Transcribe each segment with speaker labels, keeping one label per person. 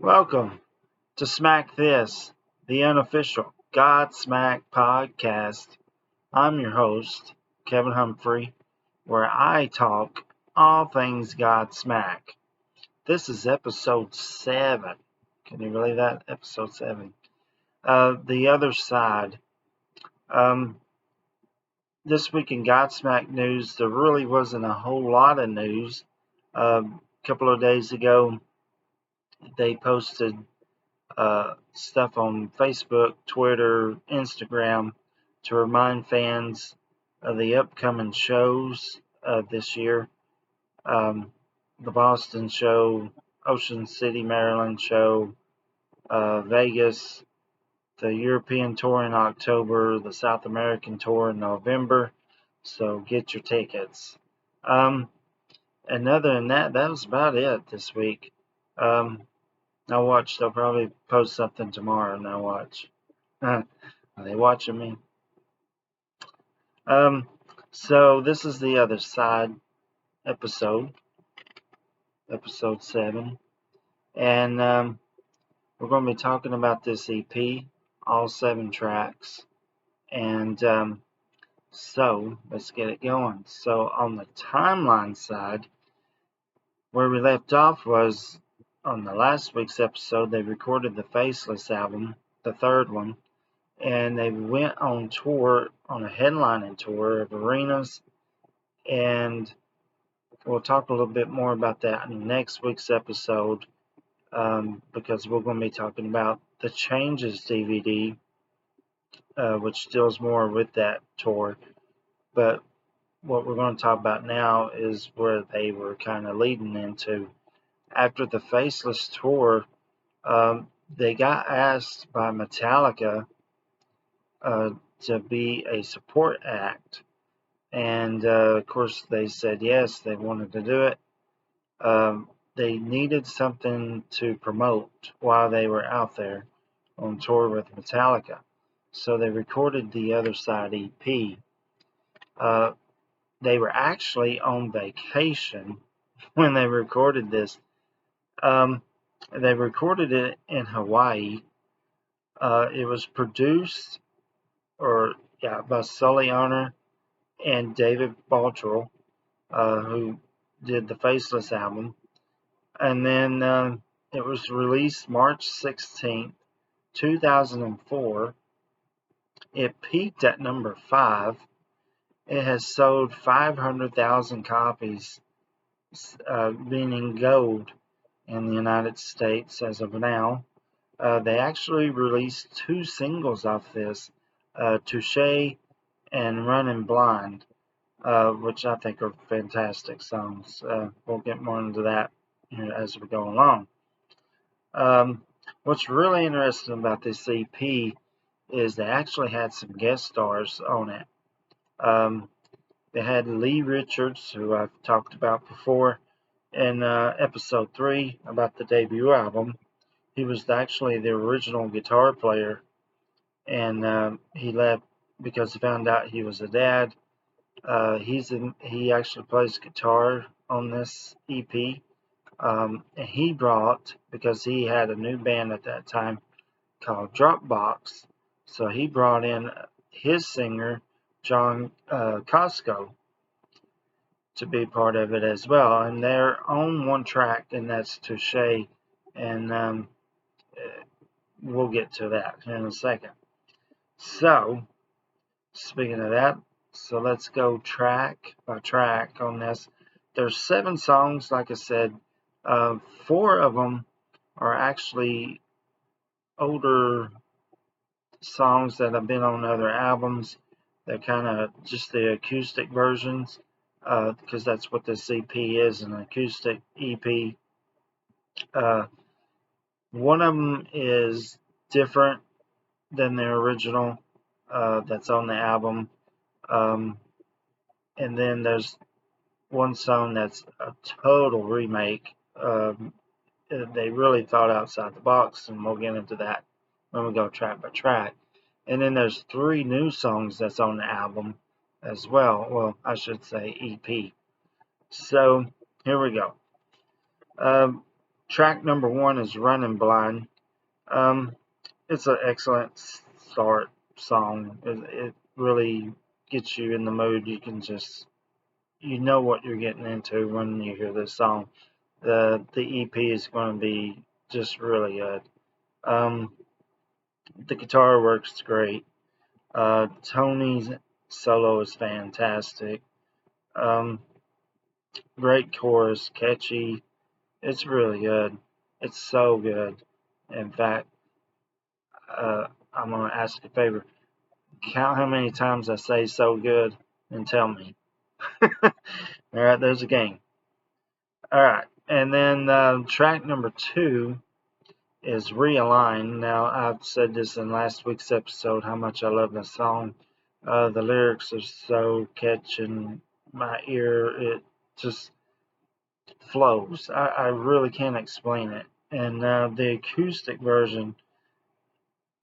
Speaker 1: Welcome to Smack This, the unofficial Godsmack podcast. I'm your host, Kevin Humphrey, where I talk all things Godsmack. This is episode 7. Can you believe that? Episode 7. The other side. Um, this week in Godsmack news, there really wasn't a whole lot of news. A couple of days ago, they posted stuff on Facebook, Twitter, Instagram to remind fans of the upcoming shows this year. The Boston show, Ocean City, Maryland show, Vegas, the European tour in October, the South American tour in November. So get your tickets. And other than that, that was about it this week. Now watch, they'll probably post something tomorrow. Now watch. Are they watching me? So this is the other side episode 7. And we're going to be talking about this EP, all 7 tracks. And so let's get it going. So on the timeline side, where we left off was on the last week's episode, they recorded the Faceless album, the third one, and they went on tour, on a headlining tour of arenas, and we'll talk a little bit more about that in next week's episode, because we're going to be talking about the Changes DVD, which deals more with that tour. But what we're going to talk about now is where they were kind of leading into. After the Faceless tour, they got asked by Metallica to be a support act. And of course, they said yes, they wanted to do it. They needed something to promote while they were out there on tour with Metallica. So they recorded the Other Side EP. They were actually on vacation when they recorded this. They recorded it in Hawaii. It was produced by Sully Honor and David Baldrell, who did the Faceless album. And then it was released March 16th, 2004. It peaked at number 5. It has sold 500,000 copies, meaning gold, in the United States as of now. They actually released 2 singles off this, Touche and Running Blind, which I think are fantastic songs. We'll get more into that as we go along. What's really interesting about this EP is they actually had some guest stars on it. They had Lee Richards, who I've talked about before in episode 3 about the debut album. He was actually the original guitar player, and he left because he found out he was a dad. He actually plays guitar on this EP. And he brought, because he had a new band at that time called Dropbox, so he brought in his singer, John Costco, to be part of it as well. And they're on one track, and that's Touche, and we'll get to that in a second. So, speaking of that, so let's go track by track on this. There's 7 songs, like I said. 4 of them are actually older songs that have been on other albums. They're kind of just the acoustic versions, because that's what this EP is, an acoustic EP. One of them is different than the original that's on the album. And then there's one song that's a total remake. They really thought outside the box, and we'll get into that when we go track by track. And then there's 3 new songs that's on the album as well. Well, I should say EP. So here we go. Track number 1 is Running Blind. It's an excellent start song. It really gets you in the mood. You can just, you know what you're getting into when you hear this song. The EP is going to be just really good. The guitar works great. Tony's solo is fantastic. Um, Great chorus, catchy. It's really good. It's so good. In fact, I'm gonna ask a favor. Count how many times I say "so good" and tell me. All right, there's a game. All right, and then track number 2 is Realign. Now, I've said this in last week's episode how much I love this song. The lyrics are so catching my ear. It just flows. I really can't explain it. And the acoustic version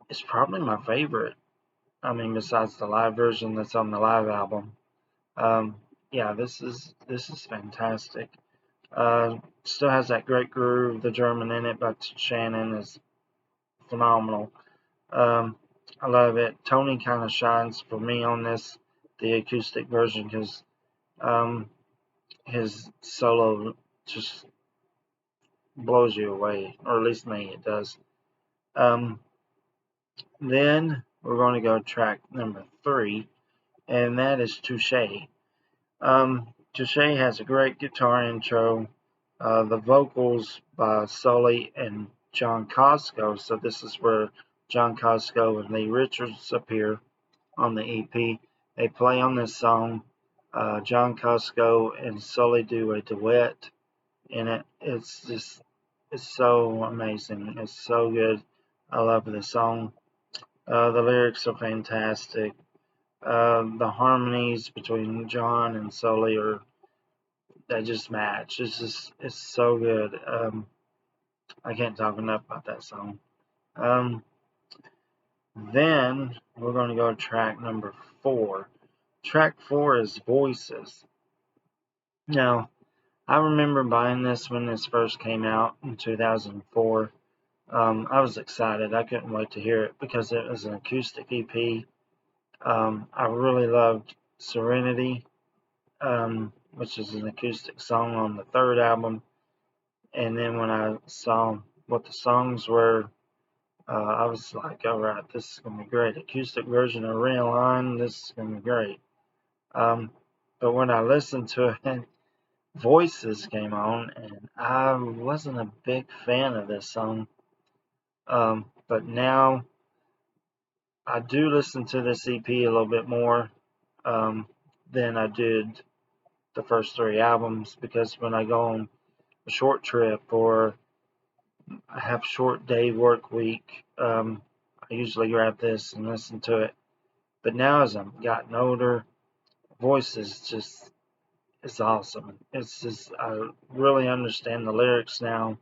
Speaker 1: is probably my favorite. I mean, besides the live version that's on the live album. Yeah, this is fantastic. Still has that great groove. The German in it by Shannon is phenomenal. I love it. Tony kind of shines for me on this, the acoustic version, because his solo just blows you away, or at least me, it does. Then we're going to go track number 3, and that is Touche. Touche has a great guitar intro. The vocals by Sully and John Costco. So this is where John Costco and Lee Richards appear on the EP. They play on this song. John Costco and Sully do a duet in it. It's so amazing. It's so good. I love this song. The lyrics are fantastic. The harmonies between John and Sully are, they just match. It's so good. I can't talk enough about that song. Then we're going to go to track number 4. Track 4 is Voices. Now, I remember buying this when this first came out in 2004. I was excited. I couldn't wait to hear it because it was an acoustic EP. I really loved Serenity, which is an acoustic song on the 3rd album. And then when I saw what the songs were, I was like, all right, this is going to be great. Acoustic version of Realign, this is going to be great. But when I listened to it, Voices came on, and I wasn't a big fan of this song. But now I do listen to this EP a little bit more than I did the first 3 albums, because when I go on a short trip or I have a short day work week, I usually grab this and listen to it. But now as I've gotten older, Voices just is awesome. It's just, I really understand the lyrics now.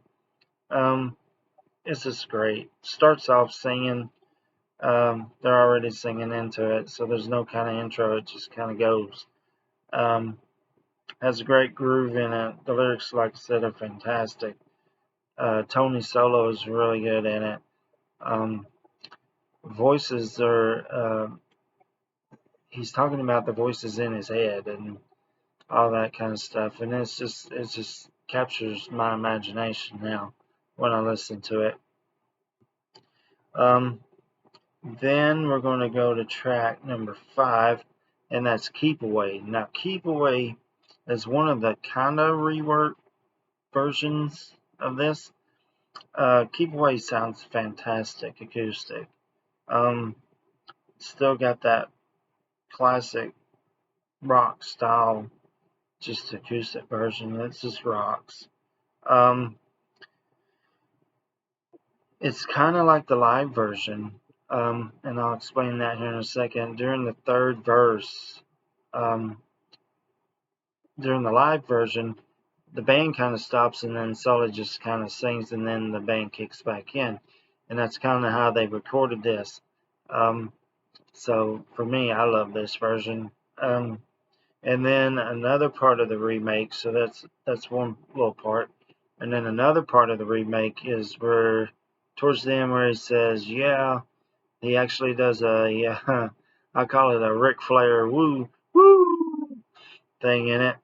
Speaker 1: It's just great. Starts off singing. They're already singing into it, so there's no kind of intro. It just kind of goes. Has a great groove in it. The lyrics, like I said, are fantastic. Tony's solo is really good in it. Voices are, he's talking about the voices in his head and all that kind of stuff, and it just captures my imagination now when I listen to it. Then we're going to go to track number 5, and that's Keep Away. Now, Keep Away is one of the kind of reworked versions of this. Keep Away sounds fantastic acoustic. Still got that classic rock style, just acoustic version. It just rocks. It's kind of like the live version, and I'll explain that here in a second. During the 3rd verse, during the live version, the band kind of stops and then Sully just kind of sings and then the band kicks back in. And that's kind of how they recorded this. So for me, I love this version. And then another part of the remake, so that's one little part, And then another part of the remake is where, towards the end, where he says, yeah, he actually does I call it a Ric Flair woo, woo thing in it.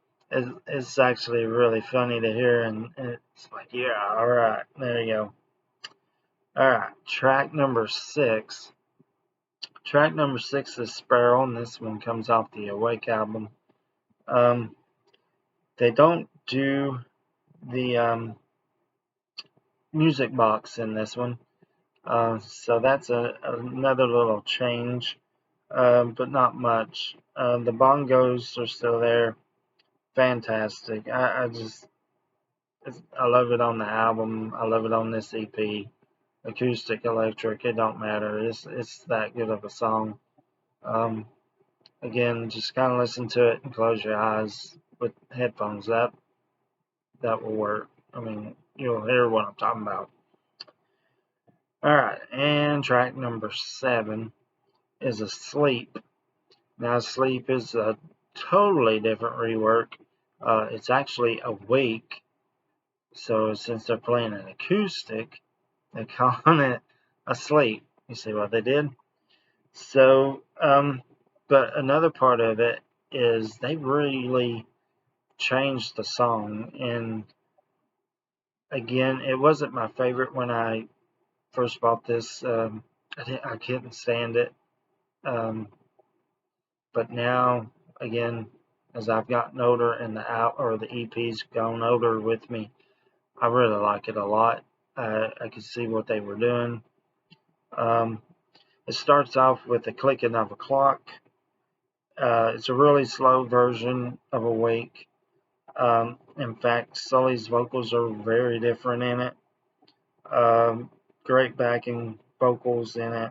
Speaker 1: It's actually really funny to hear, and it's like, yeah, alright, there you go. Alright, track number 6. Track number 6 is Sparrow, and this one comes off the Awake album. They don't do the music box in this one, so that's another little change, but not much. The bongos are still there, fantastic. I love it on the album. I love it on this EP. Acoustic, electric, it don't matter. It's that good of a song. Again, just kind of listen to it and close your eyes with headphones. That will work. I mean, you'll hear what I'm talking about. Alright, and track number 7 is Asleep. Now, Asleep is a totally different rework. It's actually Awake. So, since they're playing an acoustic, they're calling it Asleep. You see what they did? So, but another part of it is they really changed the song. And again, it wasn't my favorite when I first bought this. I couldn't stand it. But now, again, as I've gotten older and the EP's gone older with me, I really like it a lot. I could see what they were doing. It starts off with the clicking of a clock. It's a really slow version of Awake. In fact, Sully's vocals are very different in it. Great backing vocals in it.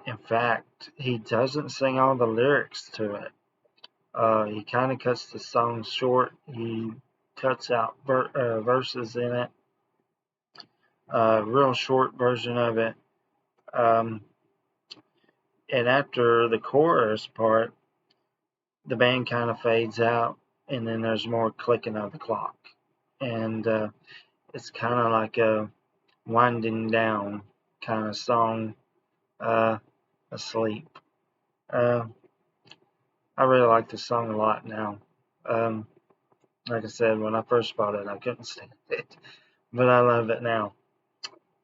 Speaker 1: In fact, he doesn't sing all the lyrics to it. He kind of cuts the song short. He cuts out verses in it. Real short version of it. And after the chorus part, the band kind of fades out, and then there's more clicking of the clock. And it's kind of like a winding down kind of song, Asleep. I really like this song a lot now. Like I said, when I first bought it, I couldn't stand it, but I love it now.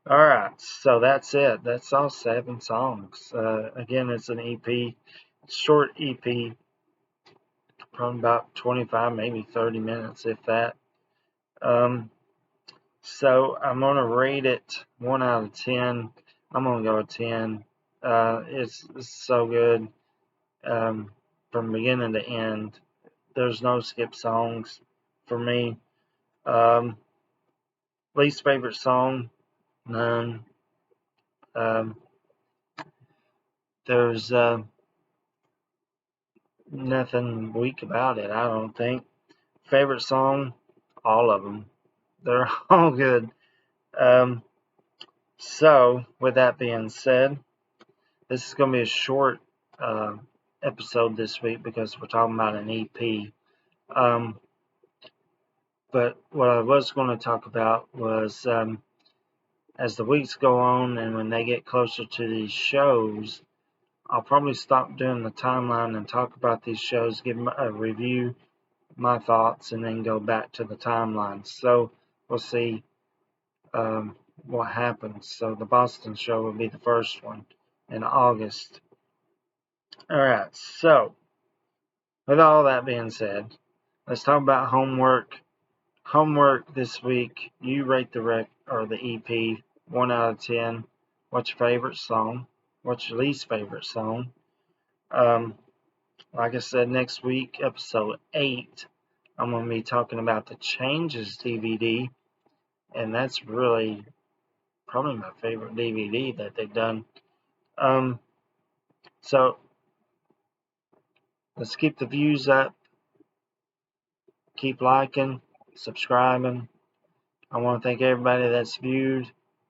Speaker 1: Alright, so that's it. That's all 7 songs. Again, it's an EP, short EP, probably about 25, maybe 30 minutes, if that. So I'm going to rate it 1 out of 10. I'm going to go a 10. It's so good from beginning to end. There's no skip songs for me. Least favorite song, none. There's nothing weak about it, I don't think. Favorite song, all of them. They're all good. So, with that being said, this is going to be a short episode this week because we're talking about an EP. But what I was going to talk about was as the weeks go on and when they get closer to these shows, I'll probably stop doing the timeline and talk about these shows, give a review, my thoughts, and then go back to the timeline. So we'll see what happens. So the Boston show will be the first one in August. Alright, so with all that being said, let's talk about homework. Homework this week, you rate the EP 1 out of 10. What's your favorite song? What's your least favorite song? Like I said, next week, episode 8, I'm going to be talking about the Changes DVD, and that's really probably my favorite DVD that they've done. So let's keep the views up, keep liking, subscribing. I want to thank everybody that's viewed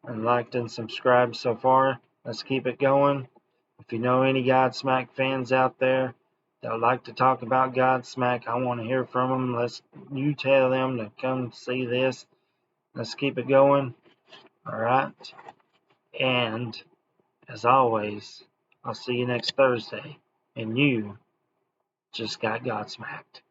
Speaker 1: and liked and subscribed so far. Let's keep it going. If you know any Godsmack fans out there that like to talk about Godsmack. I want to hear from them. You tell them to come see this. Let's keep it going. All right. And as always, I'll see you next Thursday. And you just got Godsmacked.